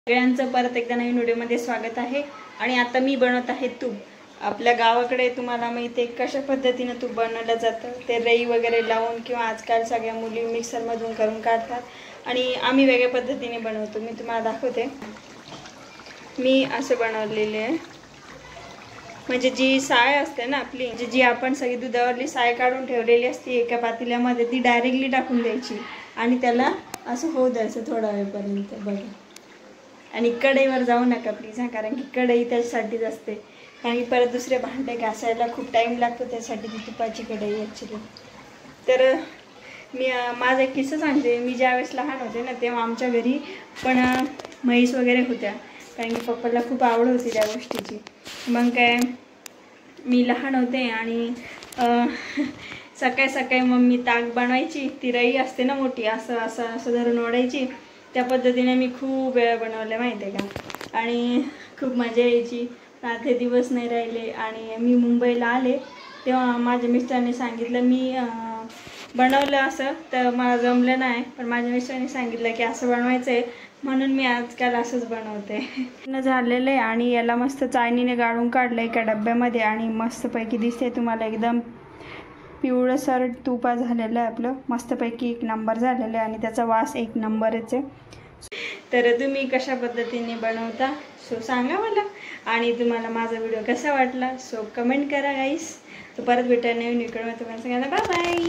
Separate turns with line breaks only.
सगळ्यांचं परत एकदा नवीन व्हिडिओमध्ये स्वागत आहे। आणि आता मी बनवत आहे तूप। आपल्या गावाकडे तुम्हाला माहिती आहे कशा पद्धतीने तूप बनवलं जातं, ते रई वगैरे लावून किंवा आजकाल सगळ्या मुली मिक्सरमधून करून काढतात आणि आम्ही वेगळ्या पद्धतीने बनवतो। मी तुम्हाला दाखवते। मी असं बनवलेले आहे, म्हणजे जी साय असते ना आपली, जी आपण सगळी दुधावरली साय काढून ठेवलेली असते एका पातेल्यामध्ये, ती डायरेक्टली टाकून द्यायची आणि त्याला असं होऊ द्यायचं थोडा वेळपर्यंत बघा। आणि कढईवर जाऊ नका प्लीज हां, कारण की कढई त्याच्यासाठीच असते, कारण की परत दुसरे भांडे घासायला खूप टाईम लागतो, त्यासाठी ती तुपाची कढई ॲक्च्युली। तर मी माझा एक किस्सा सांगते। मी ज्यावेळेस लहान होते ना, तेव्हा आमच्या घरी पण म्हैस वगैरे होत्या, कारण की पप्पाला खूप आवड होती त्या गोष्टीची। मग काय मी लहान होते आणि सकाळी सकाळी मम्मी ताक बनवायची, ती रई असते ना मोठी, असं असं असं धरून ओढायची। त्या पद्धतीने मी खूप वेळा बनवलं माहिती आहे का, आणि खूप मजा यायची। ते दिवस नाही राहिले आणि मी मुंबईला आले तेव्हा माझ्या मिस्टरांनी सांगितलं, मी बनवलं असं तर मला जमलं नाही, पण माझ्या मिस्टरांनी सांगितलं की असं बनवायचं आहे, म्हणून मी आजकाल असंच बनवते। झालेलं आहे आणि याला मस्त चाळणीने गाळून काढलं एका डब्यामध्ये आणि मस्तपैकी दिसते तुम्हाला, एकदम पिवळसर तुपा झालेलं आहे आपलं, मस्तपैकी एक नंबर झालेलं आहे आणि त्याचा वास एक नंबरच आहे। तर तुम्ही कशा पद्धतीने बनवता सो सांगा मला, आणि तुम्हाला माझा व्हिडिओ कसा वाटला सो कमेंट करा गाईस। तो परत भेटा नवीन व्हिडिओमध्ये, तुम्हाला सांगायला बाय बाय।